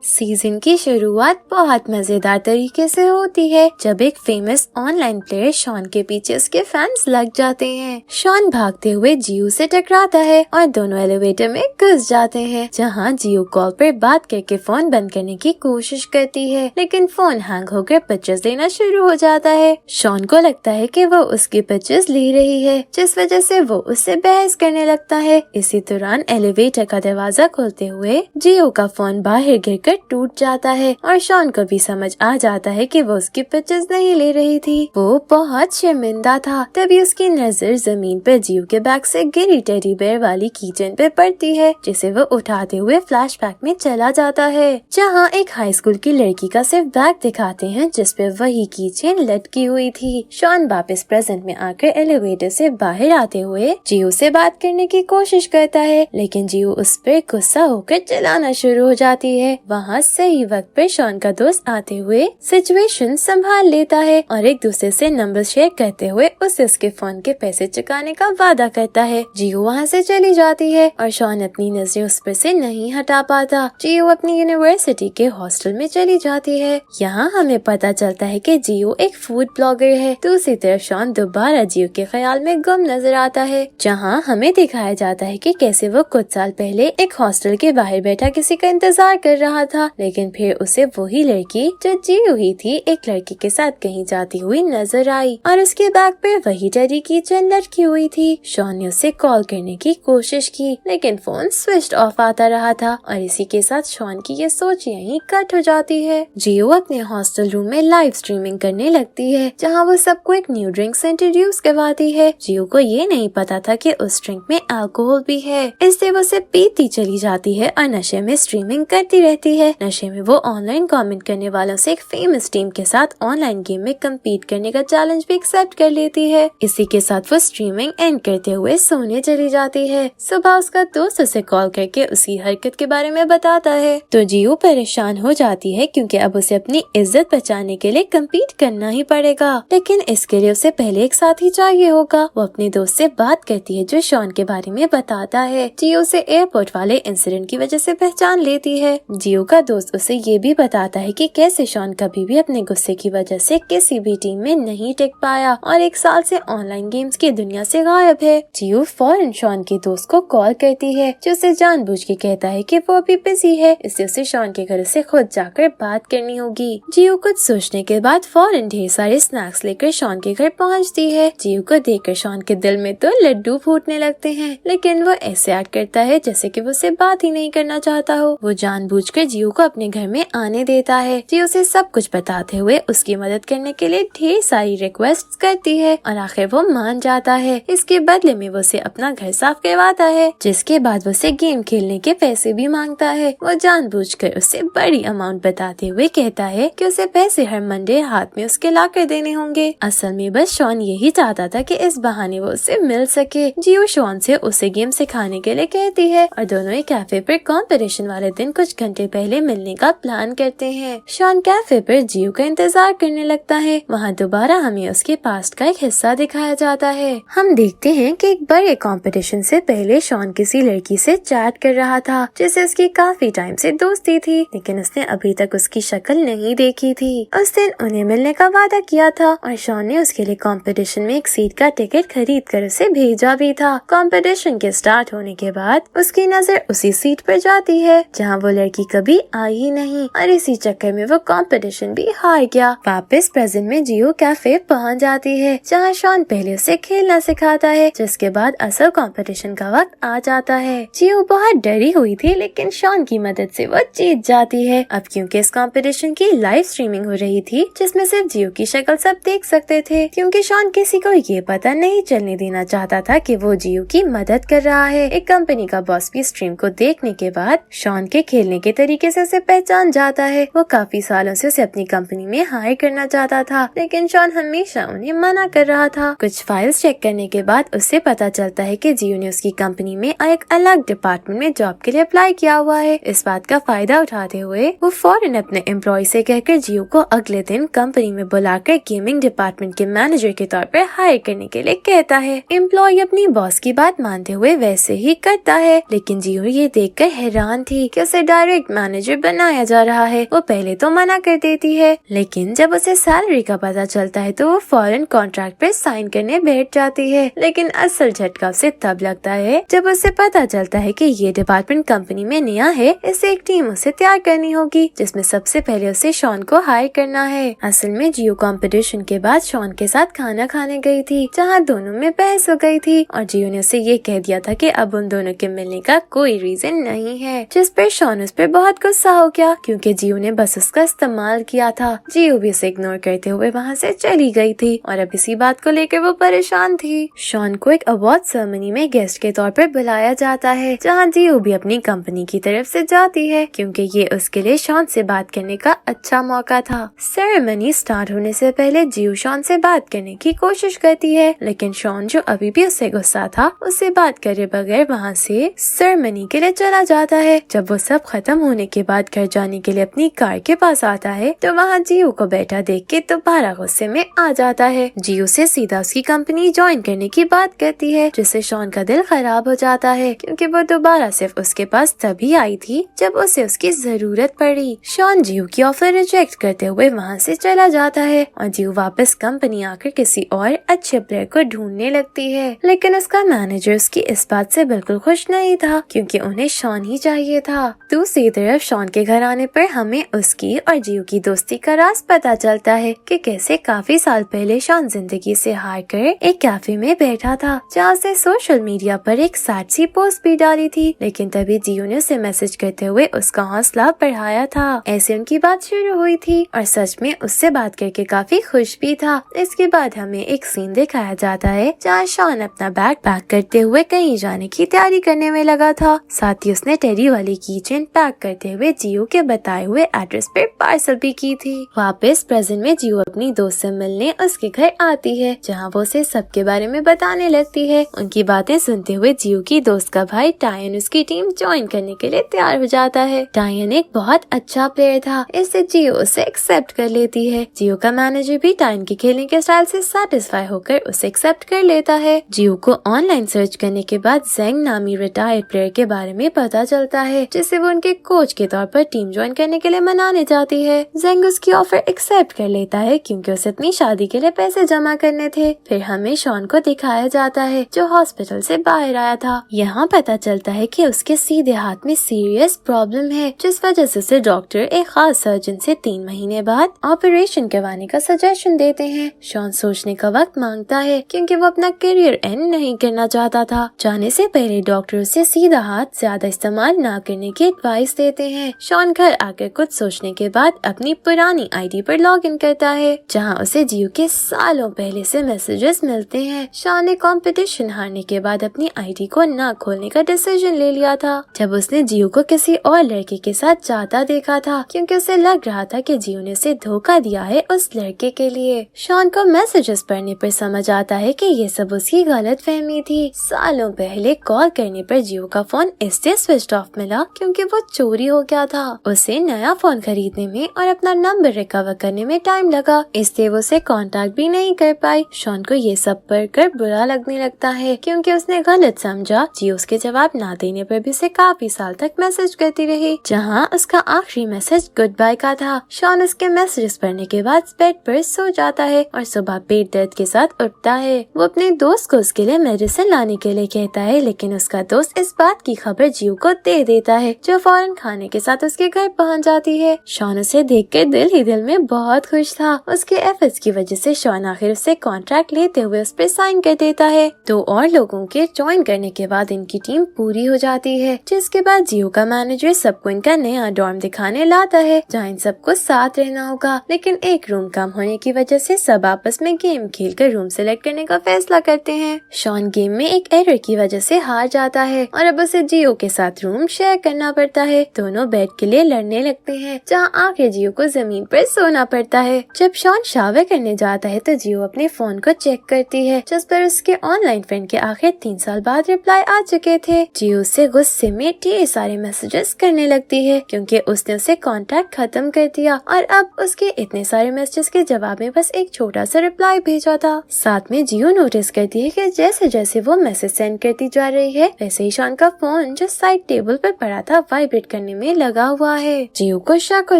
Season की शुरुआत बहुत मजेदार तरीके से होती है जब एक फेमस ऑनलाइन प्लेयर शॉन के पीछे उसके फैंस लग जाते हैं। शॉन भागते हुए जियो से टकराता है और दोनों एलिवेटर में घुस जाते हैं, जहां जियो कॉल पर बात करके फोन बंद करने की कोशिश करती है, लेकिन फोन हैंग होकर पिक्चर्स देना शुरू हो जाता है। शॉन को लगता है कि वो उसकी पिक्चर्स ले रही है, जिस वजह से वो उससे बहस करने लगता है। इसी दौरान एलिवेटर का दरवाजा खोलते हुए जियो का फोन बाहर गिरकर टूट जाता है और शॉन को भी समझ आ जाता है कि वो उसकी पिक्चर्स नहीं ले रही थी। वो बहुत शर्मिंदा था। तभी उसकी नजर जमीन पर जियो के बैग से गिरी टेडी बेयर वाली कीचेन पे पड़ती है, जिसे वो उठाते हुए फ्लैशबैक में चला जाता है, जहाँ एक हाई स्कूल की लड़की का सिर्फ बैग दिखाते हैं जिसपे वही कीचेन लटकी हुई थी। शॉन वापस प्रेजेंट में आकर एलिवेटर से बाहर आते हुए जियो से बात करने की कोशिश करता है, लेकिन जियो उस पर गुस्सा होकर चिल्लाना शुरू हो जाती है। वहाँ सही वक्त पर शॉन का दोस्त आते हुए सिचुएशन संभाल लेता है और एक दूसरे से नंबर शेयर करते हुए उसे उसके फोन के पैसे चुकाने का वादा करता है। जियो वहाँ से चली जाती है और शॉन अपनी नजरें उस पर से नहीं हटा पाता। जियो अपनी यूनिवर्सिटी के हॉस्टल में चली जाती है। यहाँ हमें पता चलता है कि जियो एक फूड ब्लॉगर है। दूसरी तरफ शॉन दोबारा जियो के ख्याल में गुम नजर आता है, जहाँ हमें दिखाया जाता है कि कैसे वो कुछ साल पहले एक हॉस्टल के बाहर बैठा किसी का इंतजार कर रहा था, लेकिन फिर उसे वही लड़की जो जियो हुई थी एक लड़के के साथ कहीं जाती हुई नजर आई और उसके बैग पे वही टेडी की चेन लटकी हुई थी। शॉन ने उसे कॉल करने की कोशिश की, लेकिन फोन स्विच ऑफ आता रहा था और इसी के साथ शॉन की ये सोच यहीं कट हो जाती है। जियो अपने हॉस्टल रूम में लाइव स्ट्रीमिंग करने लगती है, जहाँ वो सबको एक न्यू ड्रिंक से इंट्रोड्यूस करवाती है। जियो को ये नहीं पता था कि उस ड्रिंक में अल्कोहल भी है, इससे वो उसे पीती चली जाती है और नशे में स्ट्रीमिंग करती रहती है। नशे में वो ऑनलाइन कमेंट करने वालों से एक फेमस टीम के साथ ऑनलाइन गेम में कम्पीट करने का चैलेंज भी एक्सेप्ट कर लेती है। इसी के साथ वो स्ट्रीमिंग एंड करते हुए सोने चली जाती है। सुबह उसका दोस्त उसे कॉल करके उसकी हरकत के बारे में बताता है, तो जियो परेशान हो जाती है क्योंकि अब उसे अपनी इज्जत बचाने के लिए कम्पीट करना ही पड़ेगा, लेकिन इसके लिए उसे पहले एक साथी चाहिए होगा। वो अपने दोस्त से बात करती है जो शॉन के बारे में बताता है। जियो उसे एयरपोर्ट वाले इंसिडेंट की वजह से पहचान लेती है। जियो का दोस्त उसे ये भी बताता है कि कैसे शॉन कभी भी अपने गुस्से की वजह से किसी भी टीम में नहीं टिक पाया और एक साल से ऑनलाइन गेम्स की दुनिया से गायब है। जियो फौरन शॉन के दोस्त को कॉल करती है, जो उसे जानबूझ के कहता है कि वो अभी बिजी है, इससे उसे शॉन के घर से खुद जाकर बात करनी होगी। जियो कुछ सोचने के बाद फौरन ढेर सारे स्नैक्स लेकर शॉन के घर पहुंचती है। जियो को देखकर शॉन के दिल में तो लड्डू फूटने लगते हैं, लेकिन वो ऐसे एक्ट करता है जैसे कि वो उससे बात ही नहीं करना चाहता हो। वो जानबूझकर जियो को अपने घर में आने देता है। जियो से सब कुछ बताते हुए उसकी मदद करने के लिए ढेर सारी रिक्वेस्ट करती है और आखिर वो मान जाता है। इसके बदले में वो उसे अपना घर साफ करवाता है, जिसके बाद वो उसे गेम खेलने के पैसे भी मांगता है। वो जानबूझकर उससे बड़ी अमाउंट बताते हुए कहता है कि उसे पैसे हर मंडे हाथ में उसके ला कर देने होंगे। असल में बस शॉन यही चाहता था कि इस बहाने वो उससे मिल सके। जियो शॉन से उसे गेम सिखाने के लिए कहती है और दोनों एक कैफे पर कॉम्पिटिशन वाले दिन कुछ घंटे पहले मिलने का प्लान करते हैं। शॉन कैफे पर जियो का इंतजार करने लगता है। वहाँ दोबारा हमें उसके पास्ट का एक हिस्सा दिखाया जाता है। हम देखते हैं कि एक बड़े कंपटीशन से पहले शॉन किसी लड़की से चैट कर रहा था, जिससे उसकी काफी टाइम से दोस्ती थी, लेकिन उसने अभी तक उसकी शक्ल नहीं देखी थी। उस दिन उन्हें मिलने का वादा किया था और शॉन ने उसके लिए कंपटीशन में एक सीट का टिकट खरीद कर उसे भेजा भी था। कंपटीशन के स्टार्ट होने के बाद उसकी नजर उसी सीट पर जाती है जहाँ वो लड़की कभी आई ही नहीं और इसी चक्कर में वो कंपटीशन भी हार गया। वापस प्रेजेंट में जियो कैफे पहुंच जाती है, जहाँ शॉन पहले उसे खेलना सिखाता है, जिसके बाद असल कंपटीशन का वक्त आ जाता है। जियो बहुत डरी हुई थी, लेकिन शॉन की मदद से वो जीत जाती है। अब क्योंकि इस कंपटीशन की लाइव स्ट्रीमिंग हो रही थी, जिसमें सिर्फ जियो की शक्ल सब देख सकते थे, क्योंकि शॉन किसी को ये पता नहीं चलने देना चाहता था कि वो जियो की मदद कर रहा है। एक कंपनी का बॉस भी स्ट्रीम को देखने के बाद शॉन के खेलने के तरीके से उसे पहचान जाता है। वो काफी सालों से उसे अपनी कंपनी में हायर करना चाहता था, लेकिन शॉन हमेशा उन्हें मना कर रहा था। कुछ फाइल्स चेक करने के बाद उससे पता चलता है कि जियो ने उसकी कंपनी में एक अलग डिपार्टमेंट में जॉब के लिए अप्लाई किया हुआ है। इस बात का फायदा उठाते हुए वो फौरन अपने एम्प्लॉय से कहकर जियो को अगले दिन कंपनी में बुलाकर गेमिंग डिपार्टमेंट के मैनेजर के तौर पर हायर करने के लिए कहता है। एम्प्लॉय अपनी बॉस की बात मानते हुए वैसे ही करता है, लेकिन जियो ये देखकर हैरान थी कि उसे डायरेक्ट मैनेजर मैनेजर बनाया जा रहा है। वो पहले तो मना कर देती है, लेकिन जब उसे सैलरी का पता चलता है तो वो फौरन कॉन्ट्रैक्ट पे साइन करने बैठ जाती है। लेकिन असल झटका उसे तब लगता है जब उसे पता चलता है कि ये डिपार्टमेंट कंपनी में नया है, इसे एक टीम उसे तैयार करनी होगी जिसमें सबसे पहले उसे शॉन को हायर करना है। असल में जियो कंपटीशन के बाद शॉन के साथ खाना खाने गई थी, जहाँ दोनों में बहस हो गई थी और जियो ने उसे ये कह दिया था कि अब उन दोनों के मिलने का कोई रीजन नहीं है, जिस पर शॉन उस पर बहुत गुस्सा हो गया क्योंकि जियो ने बस उसका इस्तेमाल किया था। जियो भी उसे इग्नोर करते हुए वहाँ से चली गई थी और अब इसी बात को लेकर वो परेशान थी। शॉन को एक अवार्ड सेरेमनी में गेस्ट के तौर पर बुलाया जाता है, जहाँ जियो भी अपनी कंपनी की तरफ से जाती है क्योंकि ये उसके लिए शॉन से बात करने का अच्छा मौका था। सेरेमनी स्टार्ट होने से पहले जियो शॉन से बात करने की कोशिश करती है, लेकिन शॉन जो अभी भी उससे गुस्सा था उससे बात करे बगैर वहाँ से सेरेमनी के लिए चला जाता है। जब वो सब खत्म होने के बाद घर जाने के लिए अपनी कार के पास आता है तो वहाँ जियो को बैठा देख के दोबारा गुस्से में आ जाता है। जियो से सीधा उसकी कंपनी ज्वाइन करने की बात करती है, जिससे शॉन का दिल खराब हो जाता है क्योंकि वो दोबारा सिर्फ उसके पास तभी आई थी जब उसे उसकी जरूरत पड़ी। शॉन जियो की ऑफर रिजेक्ट करते हुए वहाँ से चला जाता है और जियो वापस कंपनी आकर किसी और अच्छे प्लेयर को ढूंढने लगती है, लेकिन उसका मैनेजर उसकी इस बात से बिल्कुल खुश नहीं था क्योंकि उन्हें शॉन ही चाहिए था। दूसरी तरफ शॉन के घर आने पर हमें उसकी और जियो की दोस्ती का राज पता चलता है कि कैसे काफी साल पहले शॉन जिंदगी से हार कर एक कैफे में बैठा था, जहाँ से सोशल मीडिया पर एक सैड सी पोस्ट भी डाली थी, लेकिन तभी जियो ने उसे मैसेज करते हुए उसका हौसला बढ़ाया था। ऐसे उनकी बात शुरू हुई थी और सच में उससे बात करके काफी खुश भी था। इसके बाद हमें एक सीन दिखाया जाता है जहाँ शॉन अपना बैग पैक करते हुए कहीं जाने की तैयारी करने में लगा था। साथ ही उसने टेडी वाली कीचेन पैक करते हुए जियो के बताए हुए एड्रेस पर पार्सल भी की थी। वापस प्रेजेंट में जियो अपनी दोस्त से मिलने उसके घर आती है, जहाँ वो उसे सबके बारे में बताने लगती है। उनकी बातें सुनते हुए जियो की दोस्त का भाई टायन उसकी टीम ज्वाइन करने के लिए तैयार हो जाता है। टायन एक बहुत अच्छा प्लेयर था, इससे जियो उसे एक्सेप्ट कर लेती है। जियो का मैनेजर भी टायन के खेलने के स्टाइल से सेटिस्फाई होकर उसे एक्सेप्ट कर लेता है। जियो को ऑनलाइन सर्च करने के बाद जेंग नामी रिटायर्ड प्लेयर के बारे में पता चलता है, जिसे वो उनके कोच के तौर पर टीम ज्वाइन करने के लिए मनाने जाती है। जेंग उसकी ऑफर एक्सेप्ट कर लेता है क्योंकि उसे अपनी शादी के लिए पैसे जमा करने थे। फिर हमें शॉन को दिखाया जाता है जो हॉस्पिटल से बाहर आया था। यहाँ पता चलता है कि उसके सीधे हाथ में सीरियस प्रॉब्लम है, जिस वजह से उसे डॉक्टर एक खास सर्जन से 3 महीने बाद ऑपरेशन करवाने का सजेशन देते हैं। शॉन सोचने का वक्त मांगता है क्योंकि वो अपना करियर एंड नहीं करना चाहता था। जाने से पहले डॉक्टर उसे सीधा हाथ ज्यादा इस्तेमाल ना करने की एडवाइस देते हैं। शॉन घर आकर कुछ सोचने के बाद अपनी पुरानी आईडी पर लॉग इन करता है, जहाँ उसे जियो के सालों पहले से मैसेजेस मिलते हैं। शॉन ने कंपटीशन हारने के बाद अपनी आईडी को ना खोलने का डिसीजन ले लिया था, जब उसने जियो को किसी और लड़के के साथ जाता देखा था, क्योंकि उसे लग रहा था कि जियो ने उसे धोखा दिया है उस लड़के के लिए। शॉन को मैसेजेस पढ़ने पर समझ आता है कि ये सब उसकी गलत फहमी थी। सालों पहले कॉल करने पर जियो का फोन इससे स्विच ऑफ मिला क्योंकि वो चोरी हो गया था। उसे नया फोन खरीदने में और अपना नंबर रिकवर करने में टाइम लगा, इसलिए वो उसे कांटेक्ट भी नहीं कर पाई। शॉन को ये सब पढ़कर बुरा लगने लगता है क्योंकि उसने गलत समझा। जियो उसके जवाब ना देने पर भी उसे काफी साल तक मैसेज करती रही, जहाँ उसका आखिरी मैसेज गुड बाय का था। शॉन उसके मैसेजेस पढ़ने के बाद बेड पर सो जाता है और सुबह पेट दर्द के साथ उठता है। वो अपने दोस्त को उसके लिए मेडिसिन लाने के लिए कहता है, लेकिन उसका दोस्त इस बात की खबर जियो को दे देता है, जो फौरन खाने के साथ उसके घर पहुंच जाती है। शॉन उसे देखकर दिल ही दिल में बहुत खुश था। उसके एफर्ट्स की वजह से शॉन आखिर उससे कॉन्ट्रैक्ट लेते हुए उस पर साइन कर देता है। 2 और लोगों के ज्वाइन करने के बाद इनकी टीम पूरी हो जाती है, जिसके बाद जियो का मैनेजर सबको इनका नया डॉर्म दिखाने लाता है, जहाँ इन सबको साथ रहना होगा। लेकिन एक रूम कम होने की वजह से सब आपस में गेम खेलकर रूम सेलेक्ट करने का फैसला करते हैं। शॉन गेम में एक एरर की वजह से हार जाता है और अब उसे जियो के साथ रूम शेयर करना पड़ता है। दोनों बेड के लिए लड़ने लगते हैं, जहाँ आखिर जियो को जमीन पर सोना पड़ता है। जब शॉन शावर करने जाता है तो जियो अपने फोन को चेक करती है, जिस पर उसके ऑनलाइन फ्रेंड के आखिर 3 साल बाद रिप्लाई आ चुके थे। जियो उससे गुस्से में ढेर सारे मैसेजेस करने लगती है क्योंकि उसने उसे कांटेक्ट खत्म कर दिया और अब उसके इतने सारे मैसेजेस के जवाब में बस एक छोटा सा रिप्लाई भेजा था। साथ में जियो नोटिस करती है कि जैसे जैसे वो मैसेज सेंड करती जा रही है, वैसे ही शॉन का फोन जो साइड टेबल पर पड़ा था वाइब्रेट करने करने में लगा हुआ है। जियो को शक हो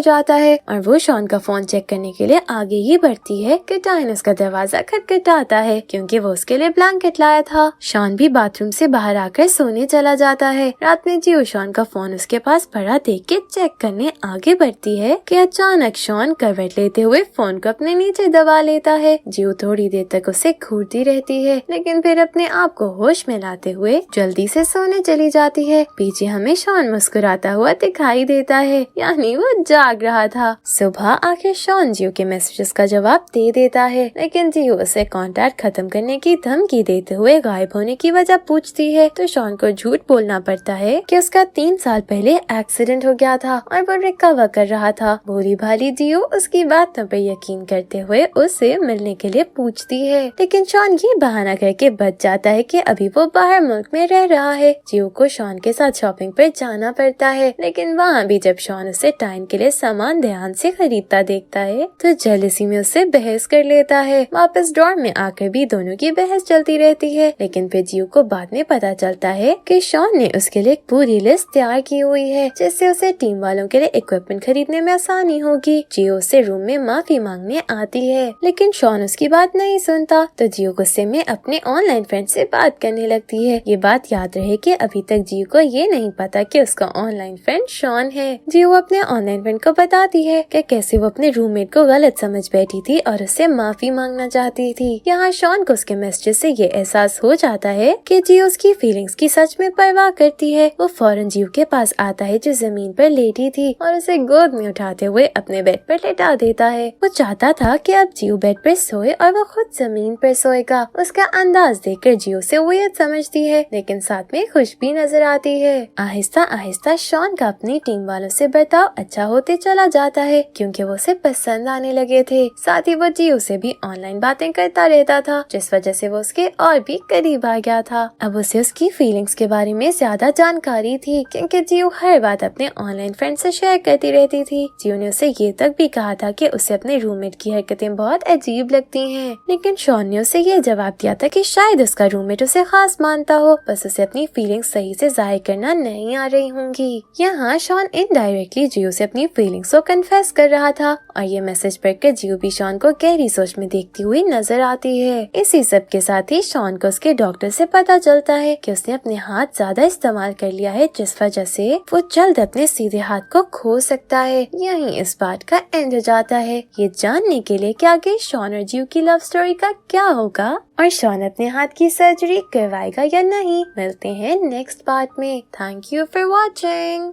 जाता है और वो शॉन का फोन चेक करने के लिए आगे ही बढ़ती है कि डायन उसका दरवाजा खटखटाता है क्योंकि वो उसके लिए ब्लैंकेट लाया था। शॉन भी बाथरूम से बाहर आकर सोने चला जाता है। रात में जियो शॉन का फोन उसके पास पड़ा देख के चेक करने आगे बढ़ती है कि अचानक शॉन करवट लेते हुए फोन को अपने नीचे दबा लेता है। जियो थोड़ी देर तक उसे घूरती रहती है लेकिन फिर अपने आप को होश में लाते हुए जल्दी से सोने चली जाती है। पीछे हमें शॉन मुस्कुराता हुआ दिखाई देता है, यानी वो जाग रहा था। सुबह आखिर शॉन जियो के मैसेजेस का जवाब दे देता है लेकिन जियो उसे कांटेक्ट खत्म करने की धमकी देते हुए गायब होने की वजह पूछती है तो शॉन को झूठ बोलना पड़ता है कि उसका 3 साल पहले एक्सीडेंट हो गया था और वो रिकवर कर रहा था। भोली भाली जियो उसकी बातों पर यकीन करते हुए उससे मिलने के लिए पूछती है लेकिन शॉन ये बहाना करके बच जाता है कि अभी वो बाहर मुल्क में रह रहा है। जियो को शॉन के साथ शॉपिंग पर जाना पड़ता है लेकिन वहाँ भी जब शॉन उसे टाइम के लिए सामान ध्यान से खरीदता देखता है तो जेलसी में उससे बहस कर लेता है। वापस डॉर्म में आकर भी दोनों की बहस चलती रहती है लेकिन फिर जियो को बाद में पता चलता है कि शॉन ने उसके लिए एक पूरी लिस्ट तैयार की हुई है जिससे उसे टीम वालों के लिए इक्विपमेंट खरीदने में आसानी होगी। जियो उससे रूम में माफी मांगने आती है लेकिन शॉन उसकी बात नहीं सुनता तो जियो गुस्से में अपने ऑनलाइन फ्रेंड से बात करने लगती है। ये बात याद रहे कि अभी तक जियो को ये नहीं पता कि उसका ऑनलाइन फ्रेंड शॉन है। जियो अपने ऑनलाइन फ्रेंड को बताती है कि कैसे वो अपने रूममेट को गलत समझ बैठी थी और उससे माफी मांगना चाहती थी। यहाँ शॉन को उसके मैसेज से ये एहसास हो जाता है कि जियो उसकी फीलिंग्स की सच में परवाह करती है। वो फौरन जियो के पास आता है जो जमीन पर लेटी थी और उसे गोद में उठाते हुए अपने बेड पर लेटा देता है। वो चाहता था कि अब जियो बेड पर सोए और वो खुद जमीन पर सोएगा। उसका अंदाज देखकर जियो से वियर्ड समझती है लेकिन साथ में खुश भी नजर आती है। आहिस्ता आहिस्ता शॉन का अपनी टीम वालों से बर्ताव अच्छा होते चला जाता है क्योंकि वो उसे पसंद आने लगे थे। साथ ही वो जियो से भी ऑनलाइन बातें करता रहता था जिस वजह से वो उसके और भी करीब आ गया था। अब उसे उसकी फीलिंग्स के बारे में ज्यादा जानकारी थी क्योंकि जियो हर बात अपने ऑनलाइन फ्रेंड से शेयर करती रहती थी। जियो ने उसे ये तक भी कहा था कि उसे अपने रूममेट की हरकतें बहुत अजीब लगती हैं लेकिन शॉन ने उसे ये जवाब दिया था कि शायद उसका रूममेट उसे खास मानता हो, बस उसे अपनी फीलिंग्स सही से जाहिर करना नहीं आ रही होंगी। यहाँ शॉन इनडायरेक्टली जियो से अपनी फीलिंग्स को कन्फेस कर रहा था और ये मैसेज पढ़कर जियो भी शॉन को गहरी सोच में देखती हुई नजर आती है। इसी सब के साथ ही शॉन को उसके डॉक्टर से पता चलता है कि उसने अपने हाथ ज्यादा इस्तेमाल कर लिया है जिस वजह से वो जल्द अपने सीधे हाथ को खो सकता है। यहीं इस बात का एंड हो जाता है। ये जानने के लिए कि आगे शॉन और जियो की लव स्टोरी का क्या होगा और शॉन अपने हाथ की सर्जरी करवाएगा या नहीं, मिलते हैं नेक्स्ट पार्ट में। Thank you for watching.